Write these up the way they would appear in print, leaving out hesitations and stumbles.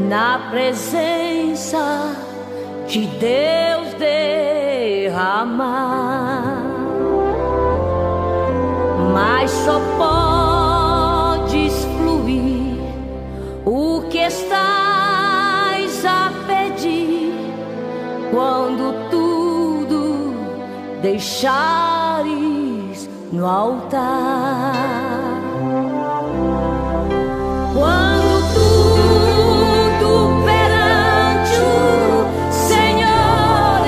na presença de Deus derramar, mas só podes fluir o que estás a pedir quando tudo deixares no altar. Quando tudo perante o Senhor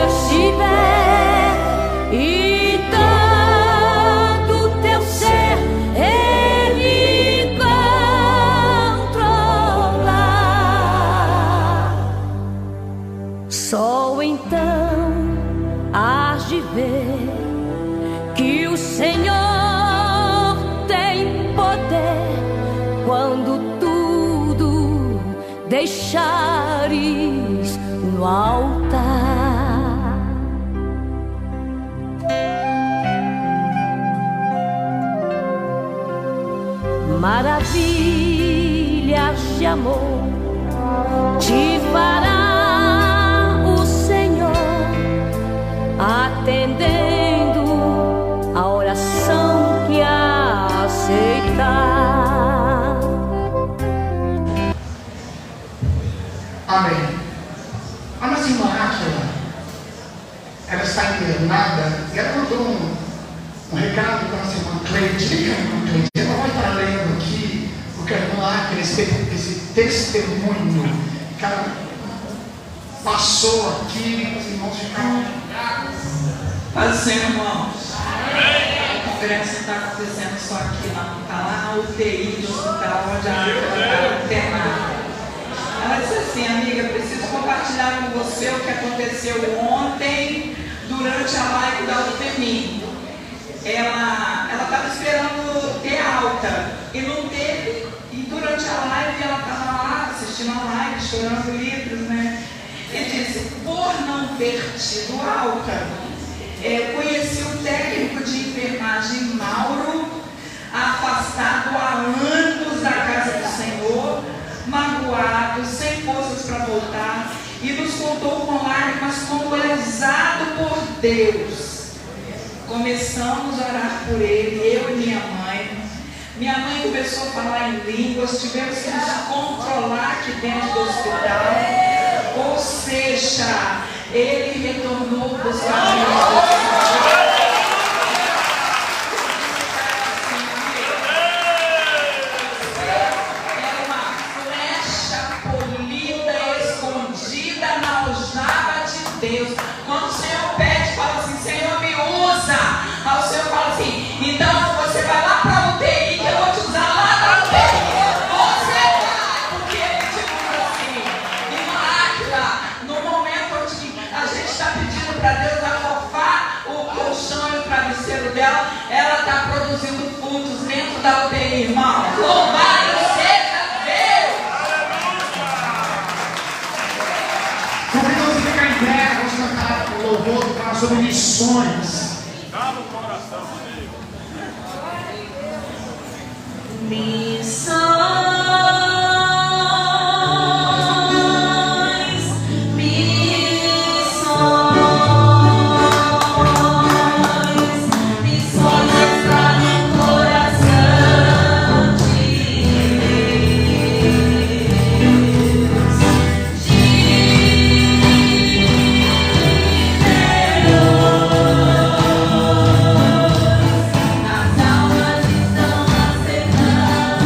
estiver e todo teu ser Ele controlar, só então hás de ver que o Senhor tem poder quando tudo deixares no altar. Maravilhas de amor te fará o Senhor, atendendo a oração que aceitar. Amém. A nossa irmã Átila, ela está internada e ela mandou um recado para a nossa irmã Cleide. Liga, irmã Cleide. Ela vai estar lendo aqui o que a irmã Átila, esse testemunho que ela passou aqui, os irmãos ficaram. Paz do Senhor, irmãos. A conferência está acontecendo só aqui, não. Está lá na UTI do hospital onde a Átila está internada. Ela disse assim: amiga, preciso compartilhar com você o que aconteceu ontem durante a live da UTMI. Ela estava esperando ter alta e não teve, e durante a live ela estava lá assistindo a live, chorando livros, né? E disse: por não ter tido alta, conheci o técnico de enfermagem Mauro, afastado há anos da casa do Senhor, magoado, sem forças para voltar, e nos contou com lágrimas como é usado por Deus. Começamos a orar por ele, eu e minha mãe. Minha mãe começou a falar em línguas, tivemos que nos controlar aqui dentro do hospital. Ou seja, ele retornou para os caminhos. Deus, quando o Senhor pede, fala assim: Senhor, me usa. Aí o Senhor fala assim: então você vai lá para a UTI, que eu vou te usar lá na UTI. Você vai, porque ele te usa assim. Irmã Átila, no momento onde a gente está pedindo para Deus afofar o colchão e o travesseiro dela, ela está produzindo frutos dentro da UTI, irmão. Louvado seja Deus. Convidamos a ficar em pé, vamos cantar o louvor para sobre missões. Dá no coração, amigo. Missões, missões, missões está no coração de Deus. Nas almas estão acendendo.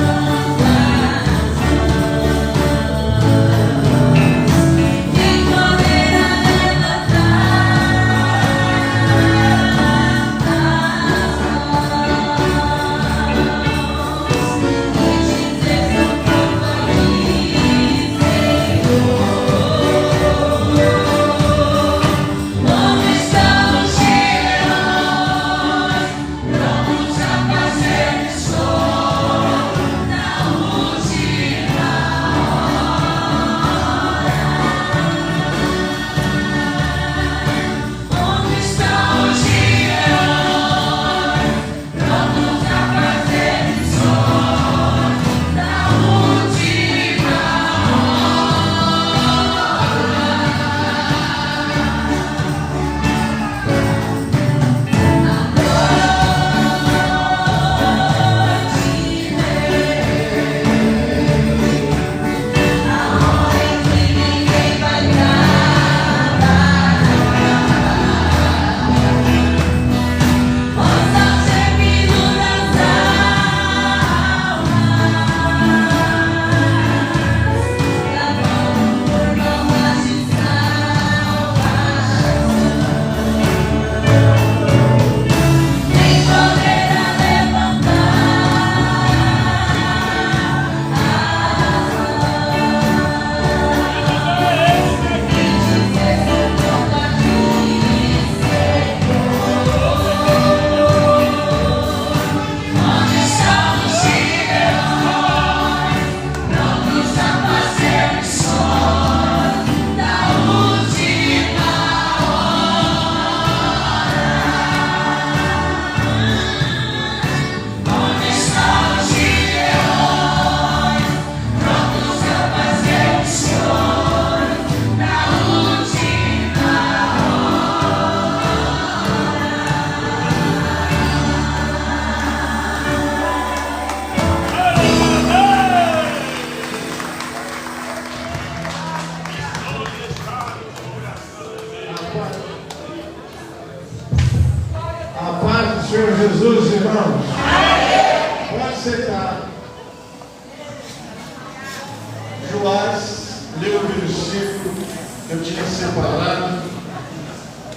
separado,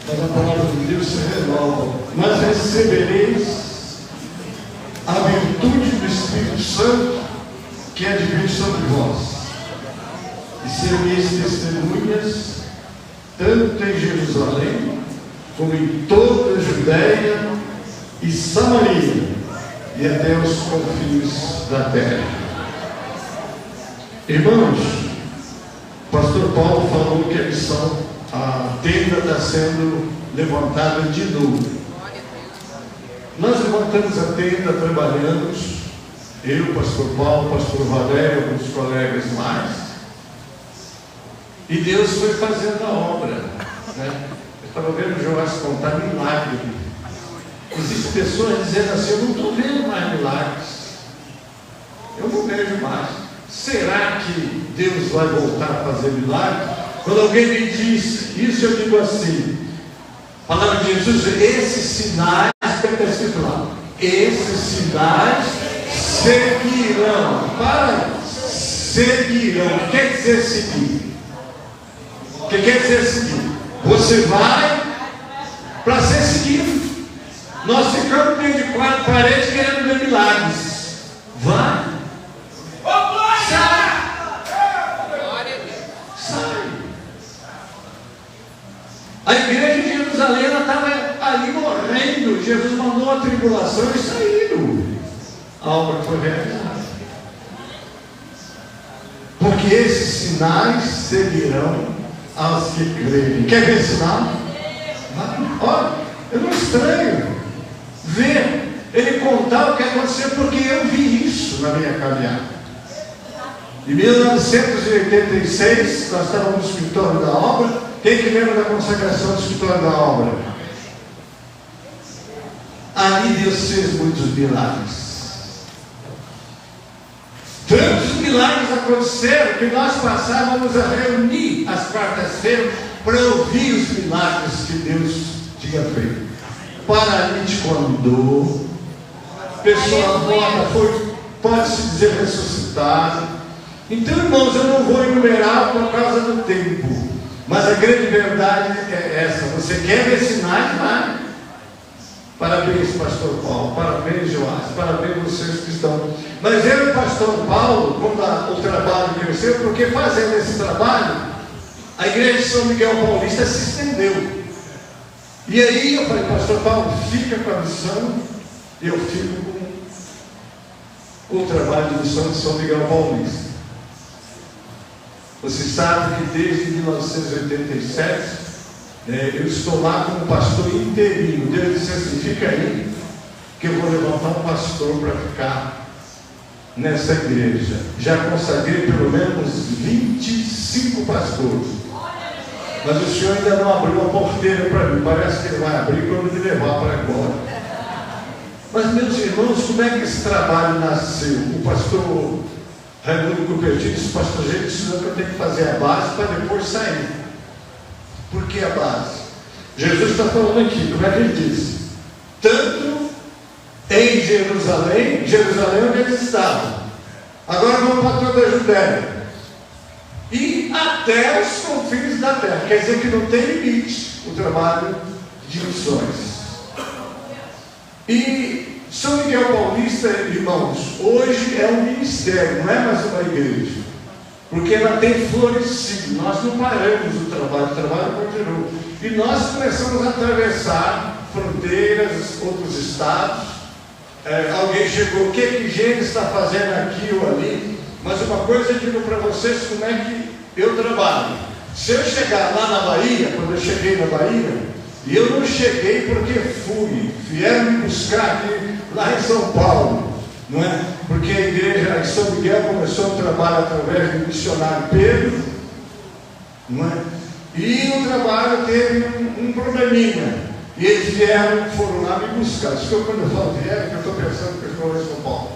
mas a palavra de Deus se renova. Mas recebereis a virtude do Espírito Santo que é de vir sobre vós, e sereis testemunhas, tanto em Jerusalém, como em toda a Judéia e Samaria, e até os confins da terra. Irmãos, o pastor Paulo falou que a tenda está sendo levantada de novo. Nós levantamos a tenda, trabalhamos, eu, pastor Paulo, pastor Valério, alguns colegas mais, e Deus foi fazendo a obra, né? Eu estava vendo o Joás contar milagre. Existem pessoas dizendo assim: eu não estou vendo mais milagres, eu não vejo mais. Será que Deus vai voltar a fazer milagres? Quando alguém me diz isso, eu digo assim: a palavra de Jesus, esses sinais, está escrito lá, esses sinais seguirão. Seguirão. O que quer dizer seguir? O que quer dizer seguir? Você vai para ser seguido. Nós ficamos dentro de quatro paredes querendo ver milagres. Vai. Sai. A igreja de Jerusalém estava ali morrendo. Jesus mandou a tribulação e saíram. A obra foi realizada. Porque esses sinais seguirão aos que crerem. Quer ver sinal? Olha, eu não estranho ver ele contar o que aconteceu, porque eu vi isso na minha caminhada. Em 1986, nós estávamos no escritório da obra. Quem que lembra da consagração do escritório da obra? Ali Deus fez muitos milagres. Tantos milagres aconteceram que nós passávamos a reunir as quartas-feiras para ouvir os milagres que Deus tinha feito. Paralítico andou, pessoa morta pode-se dizer ressuscitada. Então, irmãos, eu não vou enumerar por causa do tempo, mas a grande verdade é essa: você quer ver sinais? Vai. Parabéns, pastor Paulo, parabéns, Joás, parabéns vocês que estão. Mas eu e o pastor Paulo, quando o trabalho cresceu, porque fazendo esse trabalho, a igreja de São Miguel Paulista se estendeu. E aí eu falei: pastor Paulo, fica com a missão, e eu fico com o trabalho de missão de São Miguel Paulista. Você sabe que desde 1987, eu estou lá como pastor interino. Deus disse assim: fica aí, que eu vou levantar um pastor para ficar nessa igreja. Já consagrei pelo menos 25 pastores, mas o Senhor ainda não abriu a porteira para mim. Parece que Ele vai abrir quando me levar para agora. Mas, meus irmãos, como é que esse trabalho nasceu? O pastor Raimundo Cupertino disse: pastor, gente, ensinou que eu tenho que fazer a base para depois sair. Por que a base? Jesus está falando aqui, como é que ele disse? Tanto em Jerusalém onde eles estavam, agora vamos para toda a Judéia e até os confins da terra. Quer dizer que não tem limite o trabalho de missões. E São Miguel Paulista, irmãos, hoje é um ministério, não é mais uma igreja, porque ela tem florescido. Nós não paramos o trabalho continuou. E nós começamos a atravessar fronteiras, outros estados. Alguém chegou: o que Gênesis está fazendo aqui ou ali? Mas uma coisa eu digo para vocês, como é que eu trabalho. Se eu chegar lá na Bahia, quando eu cheguei na Bahia, e eu não cheguei porque vieram me buscar aqui, lá em São Paulo, não é? Porque a igreja em São Miguel começou um trabalho através do missionário Pedro, não é? E o trabalho teve um probleminha, e eles foram lá me buscar. Isso que quando eu falo vieram, que eu estou pensando que eu estou em São Paulo.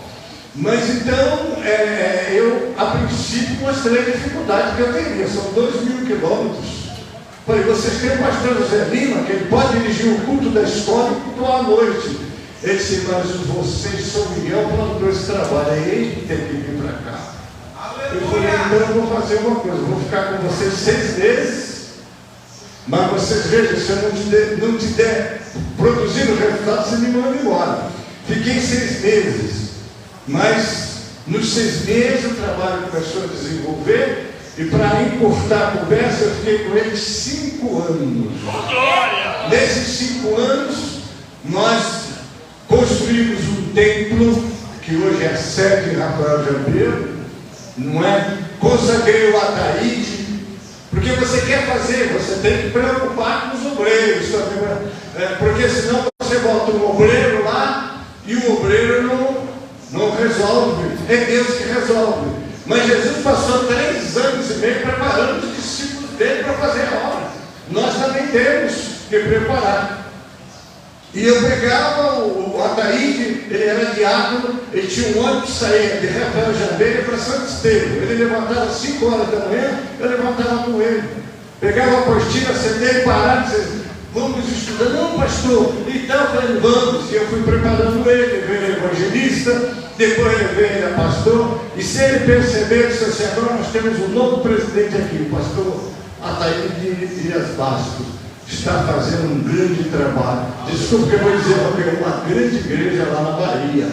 Mas então, eu a princípio mostrei a dificuldade que eu teria. São 2.000 quilômetros. Falei: vocês têm o pastor José Lima, que ele pode dirigir o culto da escola e o culto à noite. Ele disse: mas vocês, São Miguel, plantou esse trabalho, aí ele tem que vir para cá. Eu falei: então eu vou fazer uma coisa, eu vou ficar com vocês 6 meses, Mas vocês vejam, se eu não te der produzindo resultado, você me manda embora. Fiquei 6 meses, mas nos 6 meses o trabalho começou a desenvolver, e para encurtar a conversa, eu fiquei com ele 5 anos. Nesses 5 anos, nós construímos um templo, que hoje é a sede de Rafael Jambeiro, não é? Consagrei o Ataíde, porque você quer fazer, você tem que preocupar com os obreiros, porque senão você bota um obreiro lá e o obreiro não resolve, é Deus que resolve. Mas Jesus passou 3 anos e meio preparando os discípulos dele para fazer a obra. Nós também temos que preparar. E eu pegava o Ataíde, ele era diácono, ele tinha um ônibus que saía de Rafael Jambeiro para Santo Estevão. Ele levantava às 5 horas da manhã, eu levantava com ele. Pegava a apostila, sentei, parava e dizia: vamos estudar. Não, pastor. Então eu falei: vamos. E eu fui preparando ele veio evangelista, depois ele veio pastor. E se ele perceber, disse assim: agora nós temos um novo presidente aqui, o pastor Ataíde Dias Bastos. Está fazendo um grande trabalho. Desculpa que eu vou dizer, uma grande igreja lá na Bahia.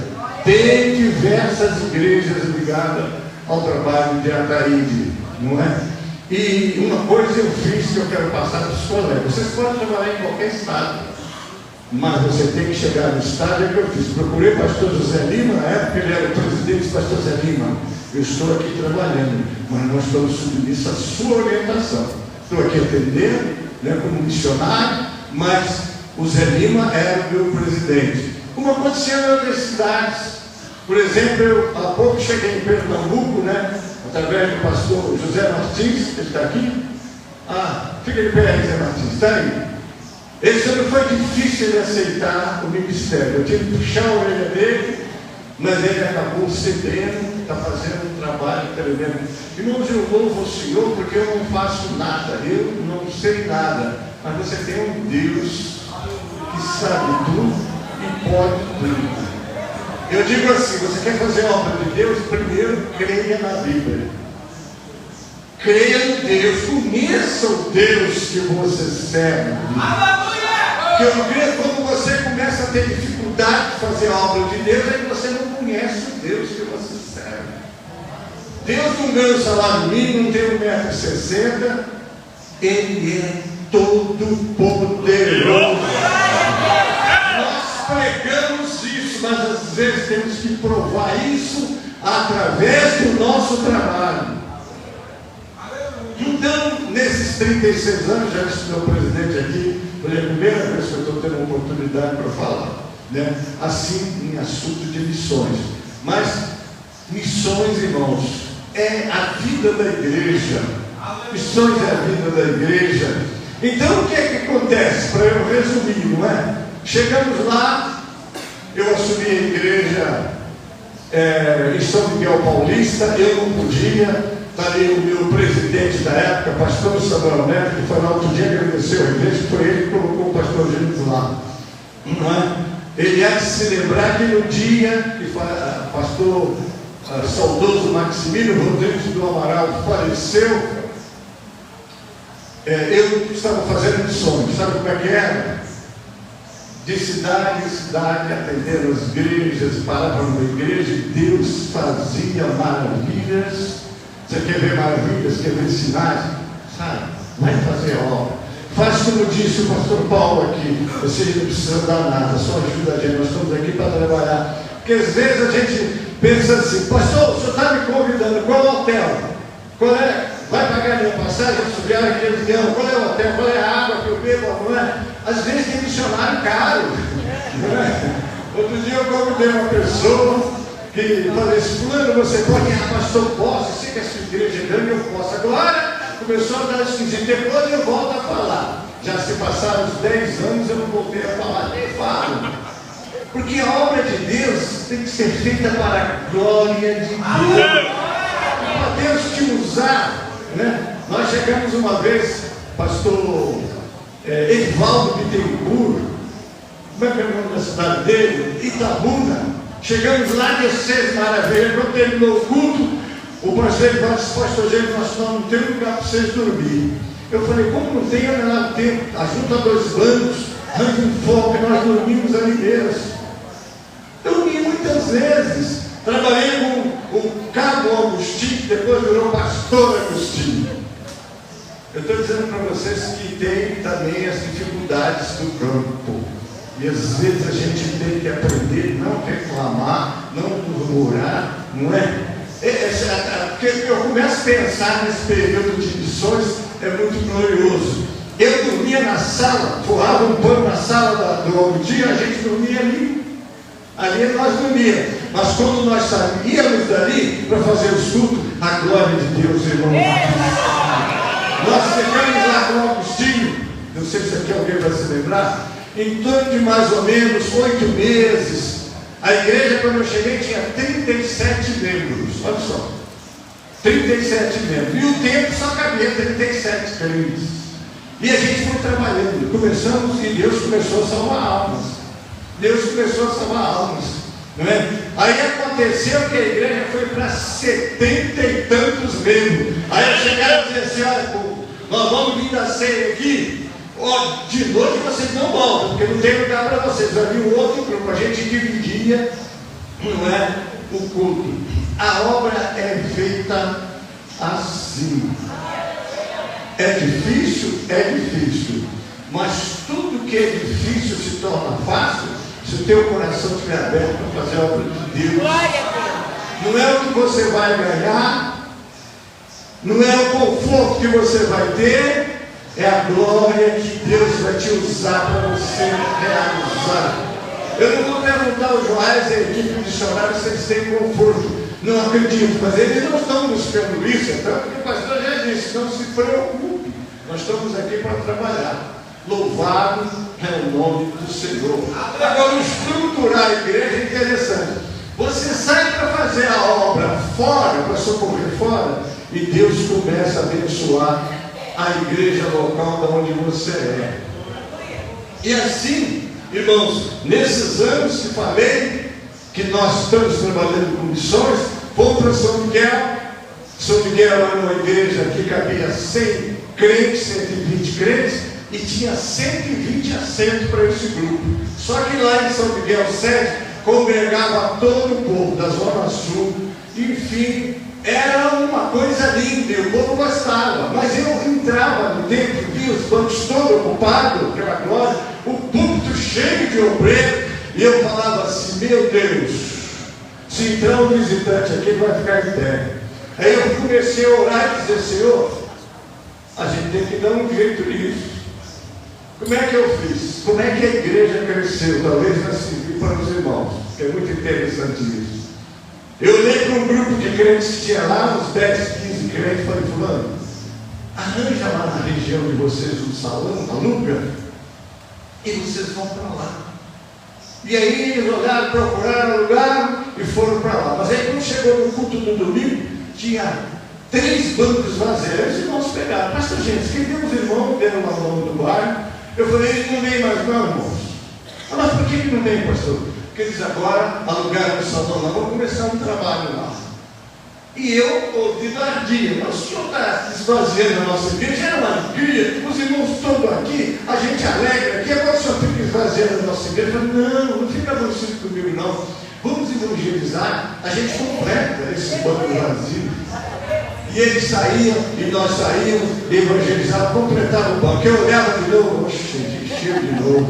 Tem diversas igrejas ligadas ao trabalho de Ataíde, não é? E uma coisa eu fiz que eu quero passar para os colegas: vocês podem trabalhar em qualquer estado, mas você tem que chegar no estado. É que eu fiz. Procurei o pastor José Lima, na época ele era o presidente do pastor José Lima. Eu estou aqui trabalhando, mas nós estamos submissos à sua orientação. Estou aqui atendendo, como missionário, mas o Zé Lima era o meu presidente. Como aconteceu em outras cidades. Por exemplo, eu há pouco cheguei em Pernambuco, através do pastor José Martins, ele está aqui. Fica de pé aí, Zé Martins, está aí. Esse ano foi difícil ele aceitar o ministério. Eu tive que puxar a orelha dele, mas ele acabou cedendo, está fazendo um trabalho tremendo. Irmãos, eu louvo o Senhor porque eu não faço nada, eu não sei nada, mas você tem um Deus que sabe tudo e pode tudo. Eu digo assim: você quer fazer a obra de Deus? Primeiro, creia na Bíblia. Creia no Deus, conheça o Deus que você serve. Porque eu creio que quando você começa a ter dificuldade de fazer a obra de Deus, aí você não conhece o Deus que você serve. Deus não ganha o salário mínimo, não tem 1,60 m, Ele é todo poderoso. Nós pregamos isso, mas às vezes temos que provar isso através do nosso trabalho. Então, nesses 36 anos, já disse meu presidente aqui, foi a primeira vez que eu estou tendo uma oportunidade para falar, assim, em assunto de missões. Mas missões, irmãos, é a vida da igreja. Missões é a vida da igreja. Então, o que é que acontece? Para eu resumir, não é? Chegamos lá, eu assumi a igreja em São Miguel Paulista, eu não podia. Está ali o meu presidente da época, pastor Samuel Neto, que foi lá outro dia, agradeceu a igreja, foi ele que colocou o pastor Jesus lá. Não é? Ele há de se lembrar que no dia que o pastor saudoso Maximino Rodrigues do Amaral faleceu, eu estava fazendo missões. Sabe como é que era? De cidade em cidade, atendendo as igrejas, parava numa igreja e Deus fazia maravilhas. Você quer ver maravilhas, quer ver sinais? Sabe? Vai fazer a obra. Faz como disse o pastor Paulo aqui: você não precisa dar nada, só ajuda a gente, nós estamos aqui para trabalhar. Porque às vezes a gente pensa assim: pastor, o senhor está me convidando, qual é o hotel? Qual é? Vai pagar minha passagem, subir aqui de avião, qual é o hotel? Qual é a água que eu bebo? Não é? Às vezes tem missionário caro. Não é? Outro dia eu convidei uma pessoa que falei assim: fulano, você pode ir? Pastor, posso? Eu sei que essa igreja é grande, eu posso. Agora começou a dar esquisito, depois eu volto a falar. Já se passaram uns 10 anos, eu não voltei a falar, nem falo. Porque a obra de Deus tem que ser feita para a glória de Deus. Para Deus te usar, Nós chegamos uma vez, pastor Edivaldo Bittencourt, como é que é o nome da cidade dele? Itabuna. Chegamos lá, deu 6 maravilhas. Quando terminou o culto, o pastor Edivaldo disse: pastor, gente, nós não temos lugar para vocês dormir. Eu falei, como não tem, anda lá no tempo, ajunta 2 bancos, arranja um foco, e nós dormimos ali mesmo. Dormi muitas vezes. Trabalhei com o Cabo Agostinho, que depois virou Pastor Agostinho. Eu estou dizendo para vocês que tem também as dificuldades do campo. E às vezes a gente tem que aprender, não reclamar, não murmurar, não é? Porque eu começo a pensar nesse período de missões, é muito glorioso. Eu dormia na sala, forrava um pano na sala do dia, a gente dormia ali. Ali nós dormíamos. Mas quando nós saíamos dali para fazer os cultos, a glória de Deus, irmão. Nós ficamos lá com o Agostinho, não sei se aqui alguém vai se lembrar, em torno de mais ou menos 8 meses. A igreja, quando eu cheguei, tinha 37 membros. Olha só, 37 membros. E o tempo só cabia 37 crentes. E a gente foi trabalhando. Começamos e Deus começou a salvar almas. Deus começou a salvar almas. Não é? Aí aconteceu que a igreja foi para 70 e tantos membros. Aí chegaram e disseram assim: olha, povo, nós vamos vir da ceia aqui. Ó, de noite vocês não voltam, porque não tem lugar para vocês. Havia um outro grupo, a gente dividia, não é, o culto. A obra é feita assim. É difícil? É difícil. Mas tudo que é difícil se torna fácil se o teu coração estiver aberto para fazer a obra de Deus. Não é o que você vai ganhar, não é o conforto que você vai ter, é a glória que Deus vai te usar para você realizar. Eu não vou perguntar aos Joás e a equipe missionária se eles têm conforto. Não acredito, mas eles não estão buscando isso. Então, porque o pastor já disse, não se preocupe. Nós estamos aqui para trabalhar. Louvado é o nome do Senhor. Agora, estruturar a igreja é interessante. Você sai para fazer a obra fora, para socorrer fora, e Deus começa a abençoar a igreja local de onde você é. E assim, irmãos, nesses anos que falei, que nós estamos trabalhando com missões, fomos para São Miguel. São Miguel era uma igreja que cabia 100 crentes, 120 crentes, e tinha 120 assentos para esse grupo. Só que lá em São Miguel 7, congregava todo o povo da Zona Sul. Enfim, era uma coisa linda, e o povo gostava. Mas eu entrava no templo, via os bancos todos ocupados pela glória, o púlpito cheio de obreiros, e eu falava assim: meu Deus, se entrar um visitante aqui, ele vai ficar em pé. Aí eu comecei a orar e dizer: Senhor, a gente tem que dar um jeito nisso. Como é que eu fiz? Como é que a igreja cresceu? Talvez vai servir para os irmãos, que é muito interessante isso. Eu olhei para um grupo de crentes que tinha lá, uns 10, 15 crentes, falei: fulano, arranja lá na região de vocês um salão, aluga, e vocês vão para lá. E aí eles olharam, procuraram, alugaram e foram para lá. Mas aí quando chegou no culto do domingo, tinha 3 bancos vazios. Os irmãos pegaram: pastor, gente, quem os irmãos deram uma mão do bairro? Eu falei: eles não vêm mais não, irmãos. Mas por que não vem, pastor? Porque eles agora alugaram o salão lá, vão começar um trabalho lá. E eu ouvi ardia: mas o senhor está esvaziando a nossa igreja? Era uma alegria, os irmãos todos aqui, a gente alegra aqui, agora o senhor fica esvaziando a nossa igreja. Eu falei: não fica avançando comigo não, vamos evangelizar, a gente completa esse banco vazio. E eles saíam, e nós saíamos, evangelizavam, completavam o banco. Eu olhava de novo, cheio de novo.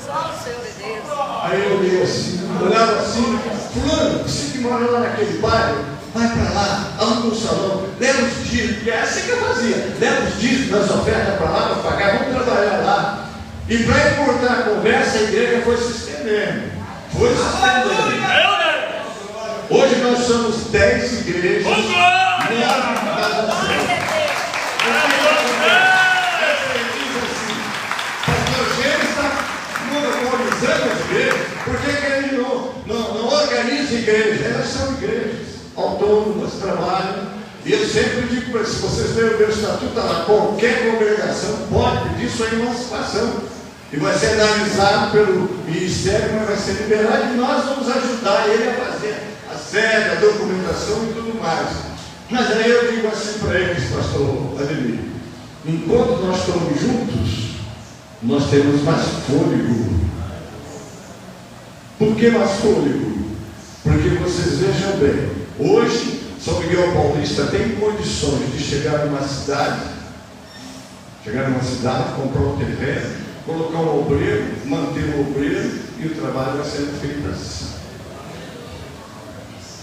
Só o Senhor de Deus. Aí eu olhei assim, olhava assim: fulano, você que mora lá naquele bairro, vai para lá, aluga um salão, leva os dízimos, porque é assim que eu fazia, leva os dízimos das ofertas para lá, para pagar, vamos trabalhar lá. E para encurtar a conversa, a igreja foi se estendendo. Foi se estendendo. Hoje nós somos 10 igrejas. Por que ele não organiza igrejas? Elas são igrejas autônomas, trabalham. E eu sempre digo para vocês: se vocês lerem o meu estatuto, lá, qualquer congregação pode pedir sua emancipação. E vai ser analisado pelo ministério, mas vai ser liberado, e nós vamos ajudar ele a fazer a sede, a documentação e tudo mais. Mas aí eu digo assim para eles, pastor Ademir: enquanto nós estamos juntos, nós temos mais fôlego. Por que mais fôlego? Porque vocês vejam bem, hoje São Miguel Paulista tem condições de chegar numa cidade, comprar um terreno, colocar um obreiro, manter o obreiro, e o trabalho vai sendo feito assim.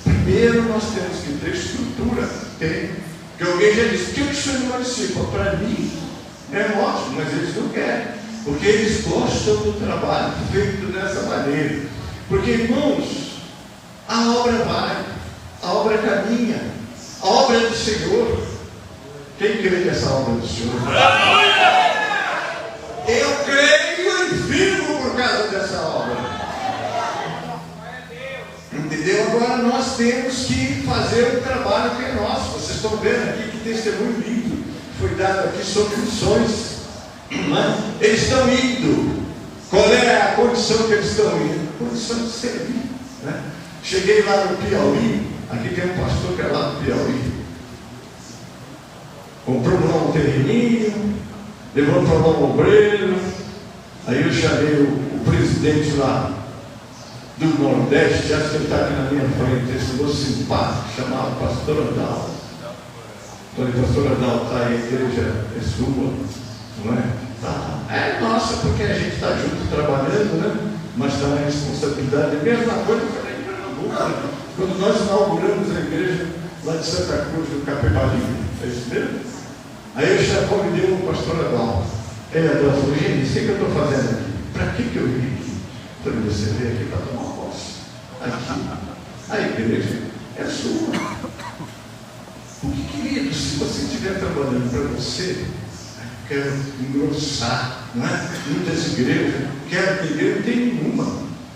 Primeiro nós temos que ter estrutura. Tem. Porque alguém já disse, o que o senhor não participa? Para mim é ótimo, mas eles não querem. Porque eles gostam do trabalho feito dessa maneira. Porque, irmãos, a obra vai, a obra caminha, a obra é do Senhor. Quem crê nessa obra do Senhor? Eu creio e vivo por causa dessa obra. Entendeu? Agora nós temos que fazer o trabalho que é nosso. Vocês estão vendo aqui que testemunho lindo foi dado aqui sobre missões. Eles estão indo. Qual é a condição que eles estão indo? Condição de servir. Cheguei lá no Piauí. Aqui tem um pastor que é lá no Piauí. Comprou lá um terreninho, levou para lá um obreiro. Aí eu chamei o presidente lá do Nordeste, acho que ele está aqui na minha frente, esse moço simpático, chamado Pastor Adalto. Falei, Pastor Adalto, está aí, a igreja é sua, não é? Tá. É nossa, porque a gente está junto trabalhando, né? Mas está na responsabilidade. A mesma coisa que eu falei em Pernambuco, quando nós inauguramos a igreja lá de Santa Cruz, do Capivalinho, é isso mesmo? Aí eu já convidei o Pastor Adalto. Ele falou, gente, o que eu estou fazendo aqui? Para que eu vim aqui? Então você veio aqui para tomar posse. Aqui, a igreja é sua. Porque, querido, se você estiver trabalhando para você, quero engrossar, não é? Muitas igrejas, quero que igreja, não tem nenhuma.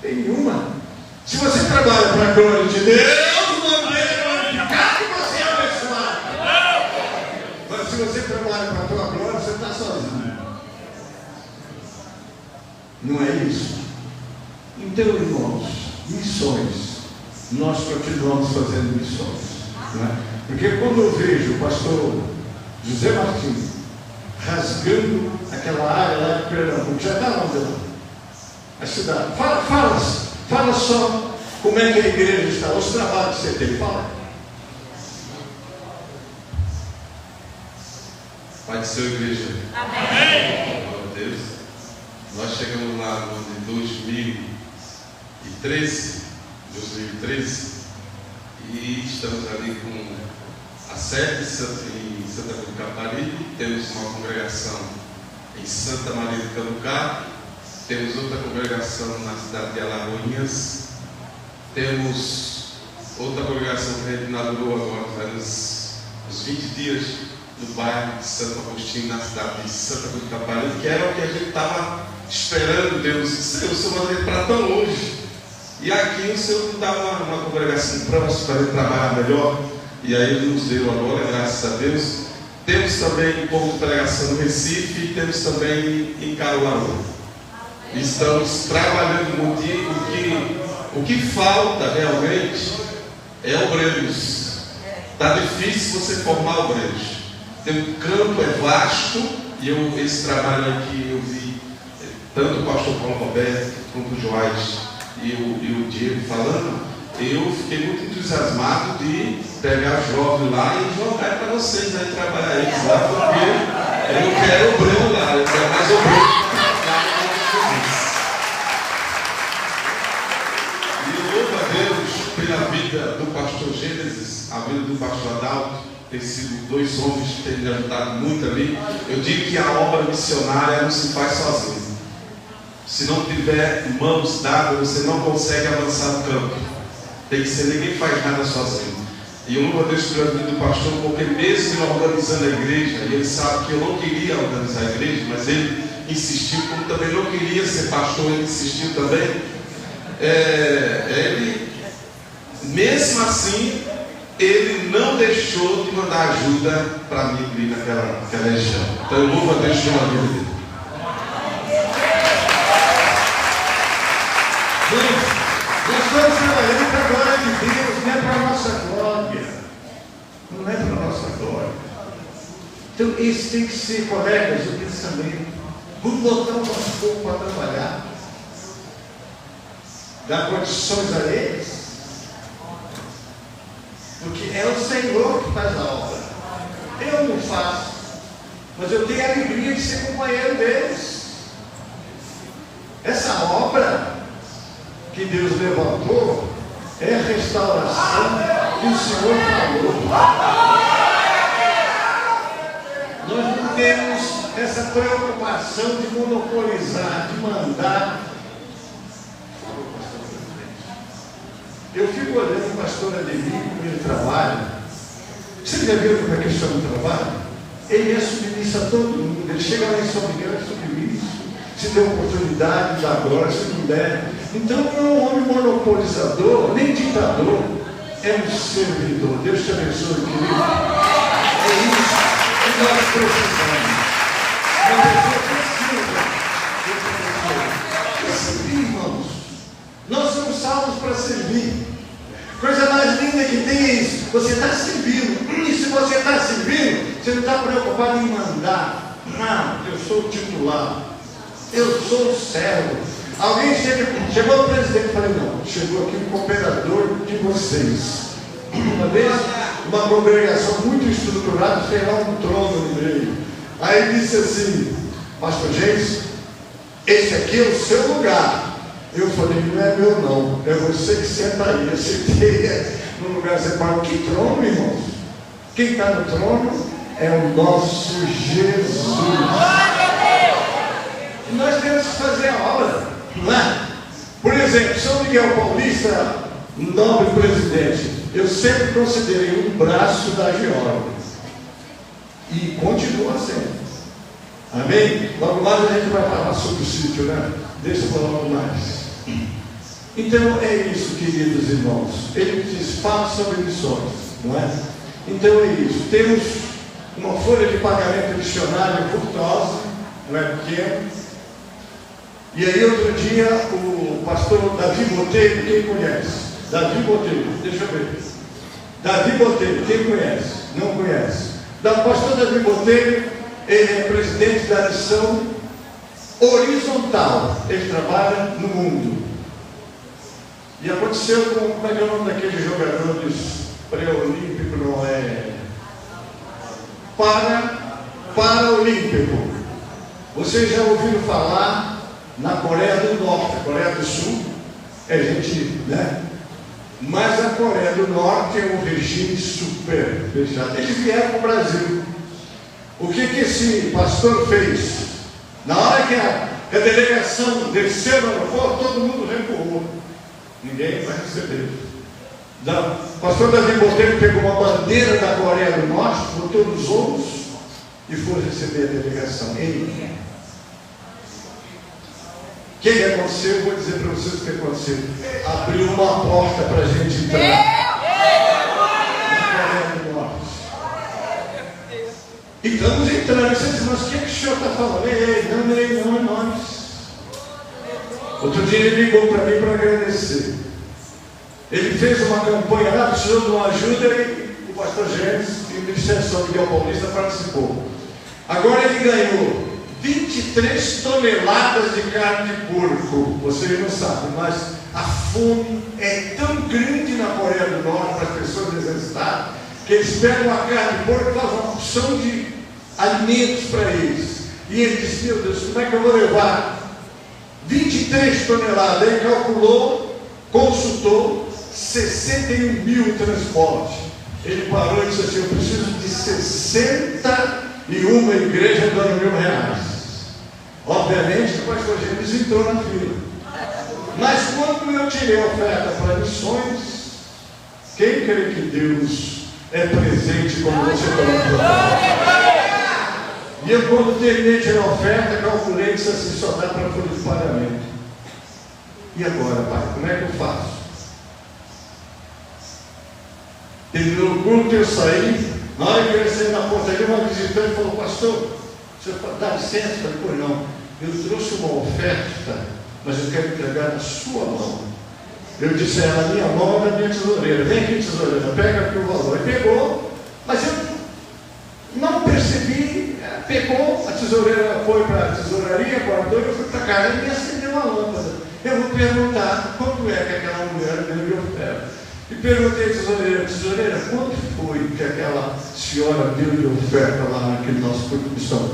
Tem nenhuma. Se você trabalha para a glória de Deus, não é glorificado que você é abençoado. Mas se você trabalha para a tua glória, você está sozinho. Não é isso? Então, irmãos, missões. Nós continuamos fazendo missões. Não é? Porque quando eu vejo o pastor José Martins rasgando aquela área lá de Pernambuco, já está onde lá? A cidade. Fala só como é que a igreja está, os trabalhos que você tem. Fala. Pai do Senhor, igreja. Amém. Glória a Deus. Nós chegamos lá no ano de 2013, e estamos ali com a sede em Santa Cruz do Caparibe. Temos uma congregação em Santa Maria do Canucá, temos outra congregação na cidade de Alagoinhas, temos outra congregação que a gente inaugurou agora, faz uns 20 dias, no bairro de Santo Agostinho, na cidade de Santa Cruz do Caparibe, que era o que a gente estava esperando. Deus disse, o Senhor mandou para tão longe, e aqui o Senhor dá uma congregação próxima para ele trabalhar melhor, e aí Ele nos deu agora, graças a Deus. Temos também um pouco de pregação no Recife, e temos também em Caruaru. Estamos trabalhando muito, o que falta realmente é obreiros. Está difícil você formar obreiros. O campo é vasto, e esse trabalho aqui eu vi tanto o pastor Paulo Roberto quanto o Joás e o Diego falando. Eu fiquei muito entusiasmado de pegar jovens lá e jogar para vocês aí, trabalhar eles lá, porque eu não quero obreiro lá, eu quero mais obreiro. E louvo a Deus pela vida do pastor Gênesis, a vida do pastor Adalto. Tem sido dois homens que têm me ajudado muito ali. Eu digo que a obra missionária não se faz sozinho. Se não tiver mãos dadas, você não consegue avançar no campo. Tem que ser, ninguém faz nada sozinho. E eu louvo a Deus pela vida do pastor, porque mesmo ele organizando a igreja, e ele sabe que eu não queria organizar a igreja, mas ele insistiu, como também não queria ser pastor, ele insistiu também. Ele, mesmo assim, ele não deixou de mandar ajuda para mim ali naquela região. Então eu louvo a Deus pela vida dele. Nós estamos trabalhando para a glória de Deus, não é para a nossa glória. Não é para a nossa glória. Então, esse tem que ser colegas do pensamento. Vamos botar o nosso povo para trabalhar. Dar condições a eles. Porque é o Senhor que faz a obra. Eu não faço. Mas eu tenho a alegria de ser companheiro deles. Essa obra que Deus levantou é a restauração que o Senhor falou. Nós não temos essa preocupação de monopolizar, de mandar. Eu fico olhando o pastor Ademir como ele trabalha. Vocês já viram como é que esse homem trabalha? Ele é submisso a todo mundo. Ele chega lá em São Miguel, é submisso. Se der oportunidade, dá agora, se não der. Então não é um homem monopolizador, nem ditador. É um servidor. Deus te abençoe, querido. É isso que nós precisamos. Uma pessoa precisa servir, irmãos. Nós somos salvos para servir. Coisa mais linda que tem é isso. Você está servindo. E se você está servindo, você não está preocupado em mandar. Não, eu sou o titular. Eu sou o servo. Alguém chegou ao presidente e falou, não, chegou aqui um cooperador de vocês. Uma vez, uma congregação muito estruturada, fez lá um trono no meio. Aí disse assim, pastor James, esse aqui é o seu lugar. Eu falei, não é meu não, é você que senta aí. Eu sentei no lugar separado. Que trono, irmãos? Quem está no trono é o nosso Jesus. E nós temos que fazer a obra, não é? Por exemplo, São Miguel Paulista, nobre presidente, eu sempre considerei um braço da geóloga. E continua sendo. Amém? Logo mais a gente vai falar sobre o sítio, né? Deixa eu falar mais. Então é isso, queridos irmãos. Ele diz, fala sobre missões, não é? Então é isso. Temos uma folha de pagamento missionário curtosa, não é pequena. E aí outro dia o pastor Davi Botelho, quem conhece? Davi Botelho, deixa eu ver. Davi Botelho, quem conhece? Não conhece. O pastor Davi Botelho, ele é presidente da missão horizontal. Ele trabalha no mundo. E aconteceu com, como é que é o nome daqueles jogadores pré-olímpicos, não é? Paraolímpico. Vocês já ouviram falar na Coreia do Norte? A Coreia do Sul é gente, né? Mas a Coreia do Norte é um regime super fechado. Eles vieram para o Brasil. O que esse pastor fez? Na hora que a delegação desceu no aeroporto, todo mundo recuou. Ninguém vai receber. O pastor Davi Botelho pegou uma bandeira da Coreia do Norte, botou nos ombros e foi receber a delegação. Ele. O que aconteceu? Eu vou dizer para vocês o que aconteceu. Abriu uma porta para a gente entrar na Coreia do Norte. E estamos entrando. Você diz, mas o que o senhor está falando? Ele não é nós. Outro dia ele ligou para mim para agradecer. Ele fez uma campanha lá, precisou de uma ajuda e o pastor James e o Ministério São Miguel Paulista participou. Agora ele ganhou 23 toneladas de carne de porco. Vocês não sabem, mas a fome é tão grande na Coreia do Norte para as pessoas necessitadas que eles pegam a carne de porco e fazem uma opção de alimentos para eles. E ele disse, meu Deus, como é que eu vou levar 23 toneladas? Ele calculou, consultou 61 mil em transporte. Ele parou e disse assim, eu preciso de 61 igrejas dando R$1.000. Obviamente o pastor James entrou na fila. Mas quando eu tirei a oferta para missões, quem crê que Deus é presente quando você coloca? E eu, quando terminei de tirar a oferta, calculei e disse assim, só dá para folha de pagamento. E agora, pai, como é que eu faço? Terminou o culto, eu saí. Na hora que eu saí na porta ali, uma visitante falou, pastor, você dá licença? Eu falei, pois não, eu trouxe uma oferta, mas eu quero entregar na sua mão. Eu disse a ela, minha mão é da minha tesoureira. Vem aqui, tesoureira, pega aqui o valor. Ele pegou, mas eu não percebi tesoureira foi para a tesouraria, guardou, eu fui para casa e me acendeu uma lâmpada. Eu vou perguntar quanto é que aquela mulher deu de oferta. E perguntei à tesoureira, quanto foi que aquela senhora deu de oferta lá naquele nosso culto de missão?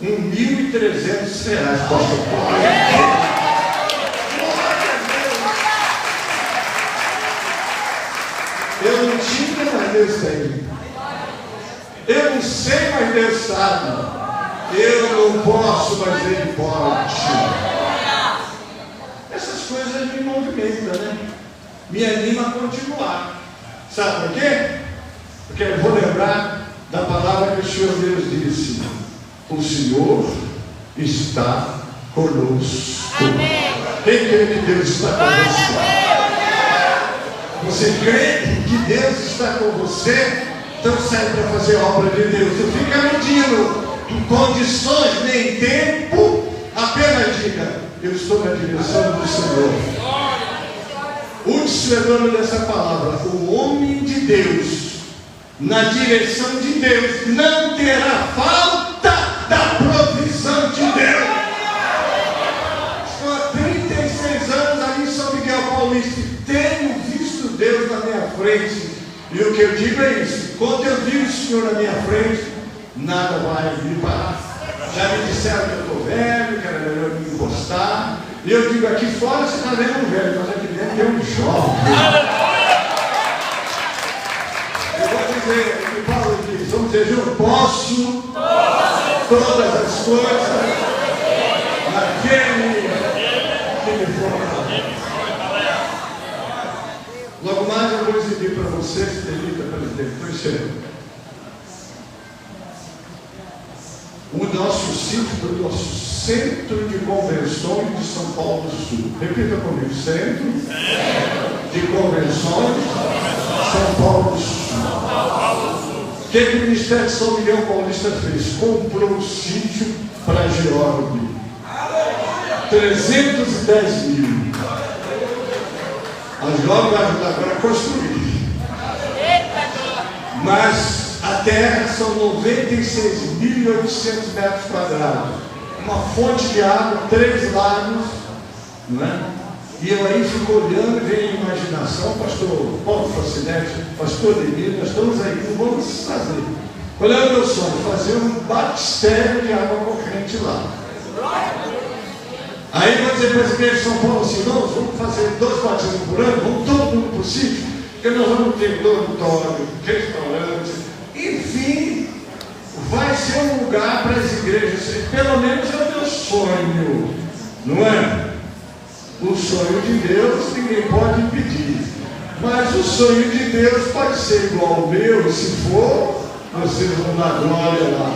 R$1.300, pastor. Eu não tinha, mas Deus tem. Eu não sei, mas Deus sabe. Eu não posso, mas Ele pode. Essas coisas me movimentam, né? Me anima a continuar. Sabe por quê? Porque eu vou lembrar da palavra que o Senhor Deus disse: o Senhor está conosco. Quem crê que Deus está conosco? Você crê que Deus está com você? Então sai para fazer a obra de Deus. Não fica medindo condições nem tempo. Apenas diga: eu estou na direção do Senhor. Último é dono dessa palavra. O homem de Deus, na direção de Deus, não terá falta da provisão de Deus. Estou há 36 anos ali em São Miguel Paulista. Tenho visto Deus na minha frente. E o que eu digo é isso: quando eu vi o Senhor na minha frente, nada vai me parar. Já me disseram que eu estou velho, que era melhor me encostar. E eu digo: aqui fora você está vendo um velho, mas aqui dentro tem um jovem. Eu vou dizer o que Paulo diz, vamos dizer, eu posso todas as coisas naquele que me fortalece. Logo mais eu vou exibir para vocês, delita, presidente, estou encerrando. O nosso sítio do nosso Centro de Convenções de São Paulo do Sul. Repita comigo: Centro de Convenções de São Paulo do Sul. O que o Ministério de São Miguel Paulista fez? Comprou um sítio para Georg. 310 mil. A Georg vai ajudar agora a construir. Mas a terra são 96.800 metros quadrados. Uma fonte de água, 3 lagos, não é? E eu aí fico olhando e vejo a imaginação, pastor Paulo Facinete, pastor Demir, nós estamos aí, não vamos fazer. Qual é o meu sonho? Fazer um batistério de água corrente lá. Aí vou dizer para as igrejas de São Paulo assim: nós vamos fazer 2 batismos por ano, vamos todo mundo para o sítio, porque nós vamos ter dormitório, restaurante, enfim, vai ser um lugar para as igrejas. Pelo menos é o meu sonho, não é? O sonho de Deus ninguém pode impedir, mas o sonho de Deus pode ser igual ao meu, e se for, vocês vão dar glória lá.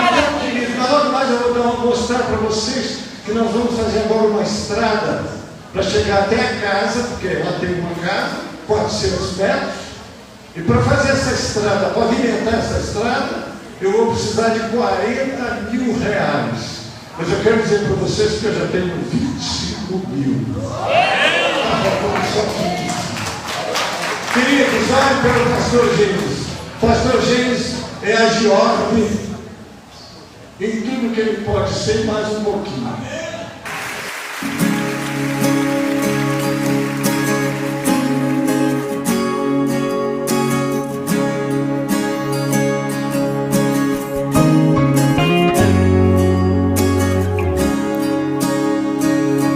Então, queridos, logo mais eu vou mostrar para vocês que nós vamos fazer agora uma estrada para chegar até a casa, porque lá tem uma casa, 400 metros, e para fazer essa estrada, para pavimentar essa estrada, eu vou precisar de 40 mil reais. Mas eu quero dizer para vocês que eu já tenho 25 mil. Queridos, olhem pelo pastor Gênesis. Pastor Gênesis é a Georg em tudo que ele pode ser, mais um pouquinho.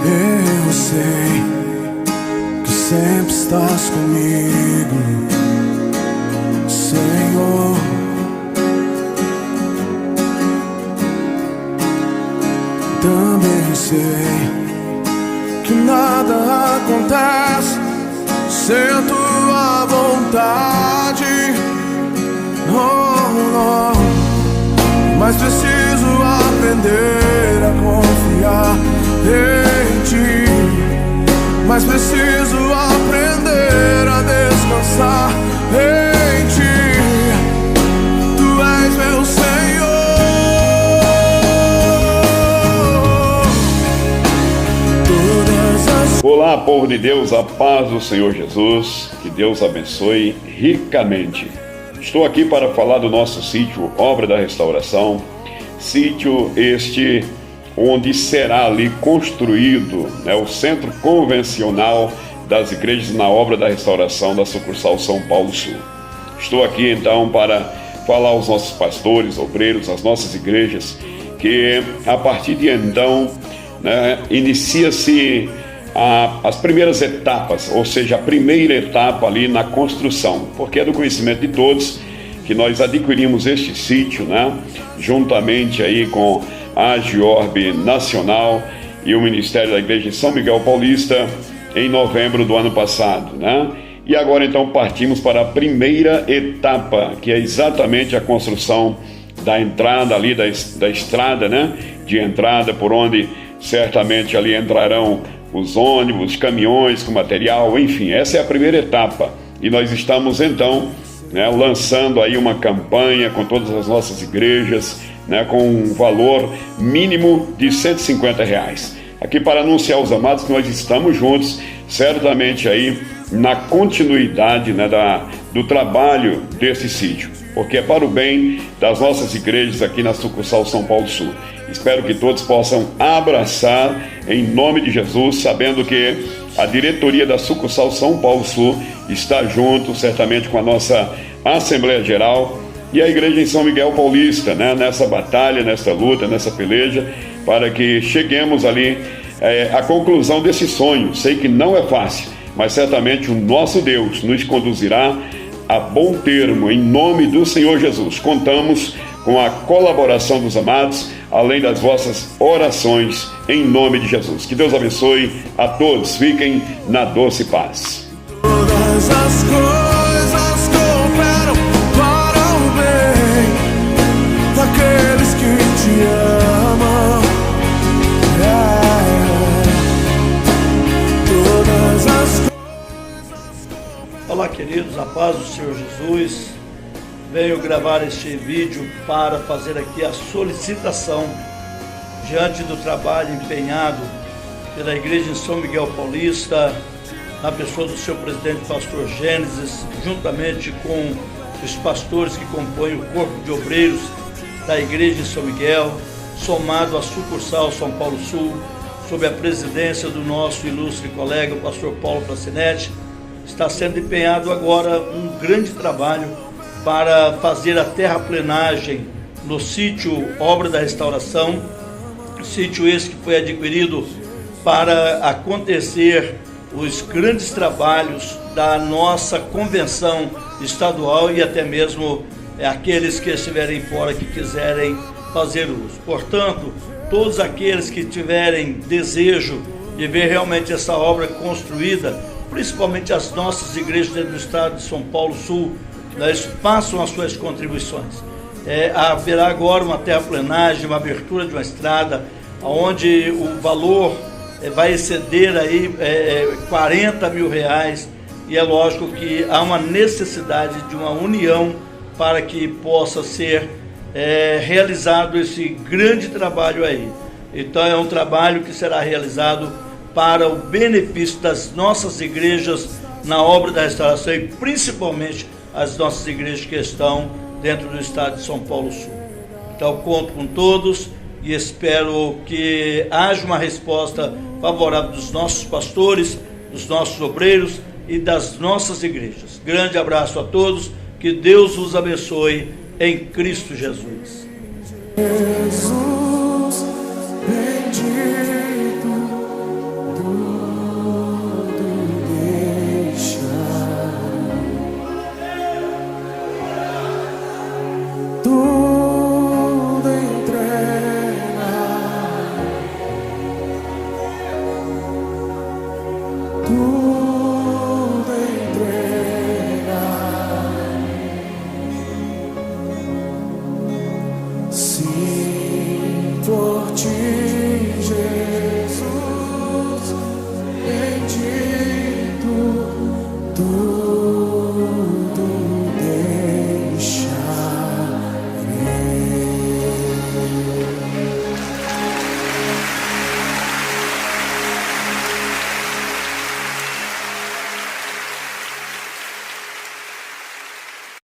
Eu sei que sempre estás comigo, Senhor. Também sei que nada acontece sem a tua vontade. Oh, oh. Mas preciso aprender a confiar em ti. Mas preciso aprender a descansar em ti. Tu és meu Senhor. Olá, povo de Deus, a paz do Senhor Jesus, que Deus abençoe ricamente. Estou aqui para falar do nosso sítio Obra da Restauração, sítio este onde será ali construído, né, o centro convencional das igrejas na obra da restauração da sucursal São Paulo Sul. Estou aqui então para falar aos nossos pastores, obreiros, às nossas igrejas, que a partir de então, né, inicia-se as primeiras etapas, ou seja, a primeira etapa ali na construção, porque é do conhecimento de todos que nós adquirimos este sítio, né, juntamente aí com a Agiorbe Nacional e o Ministério da Igreja de São Miguel Paulista em novembro do ano passado, né? E agora então partimos para a primeira etapa, que é exatamente a construção da entrada ali da estrada, né? De entrada por onde certamente ali entrarão os ônibus, caminhões com material, enfim, essa é a primeira etapa. E nós estamos então, né, lançando aí uma campanha com todas as nossas igrejas, né, com um valor mínimo de R$150. Aqui para anunciar aos amados que nós estamos juntos, certamente aí na continuidade, né, do trabalho desse sítio, porque é para o bem das nossas igrejas aqui na sucursal São Paulo Sul. Espero que todos possam abraçar em nome de Jesus, sabendo que a diretoria da sucursal São Paulo Sul está junto, certamente, com a nossa Assembleia Geral e a igreja em São Miguel Paulista, né, nessa batalha, nessa luta, nessa peleja, para que cheguemos ali à conclusão desse sonho. Sei que não é fácil, mas certamente o nosso Deus nos conduzirá a bom termo, em nome do Senhor Jesus. Contamos com a colaboração dos amados, além das vossas orações, em nome de Jesus. Que Deus abençoe a todos. Fiquem na doce paz. Todas as coisas cooperam para o bem daqueles que te amam. Todas as coisas. Olá, queridos, a paz do Senhor Jesus. Venho gravar este vídeo para fazer aqui a solicitação diante do trabalho empenhado pela igreja em São Miguel Paulista, na pessoa do seu presidente, pastor Gênesis, juntamente com os pastores que compõem o corpo de obreiros da igreja em São Miguel, somado à sucursal São Paulo Sul, sob a presidência do nosso ilustre colega, o pastor Paulo Placinetti. Está sendo empenhado agora um grande trabalho para fazer a terraplenagem no sítio Obra da Restauração, sítio esse que foi adquirido para acontecer os grandes trabalhos da nossa convenção estadual e até mesmo aqueles que estiverem fora que quiserem fazer uso. Portanto, todos aqueles que tiverem desejo de ver realmente essa obra construída, principalmente as nossas igrejas dentro do estado de São Paulo Sul, elas façam as suas contribuições. Haverá agora uma terraplenagem, uma abertura de uma estrada, onde o valor vai exceder aí R$40 mil, e é lógico que há uma necessidade de uma união para que possa ser realizado esse grande trabalho aí. Então é um trabalho que será realizado para o benefício das nossas igrejas na obra da restauração e principalmente as nossas igrejas que estão dentro do estado de São Paulo Sul. Então conto com todos e espero que haja uma resposta favorável dos nossos pastores, dos nossos obreiros e das nossas igrejas. Grande abraço a todos, que Deus os abençoe em Cristo Jesus.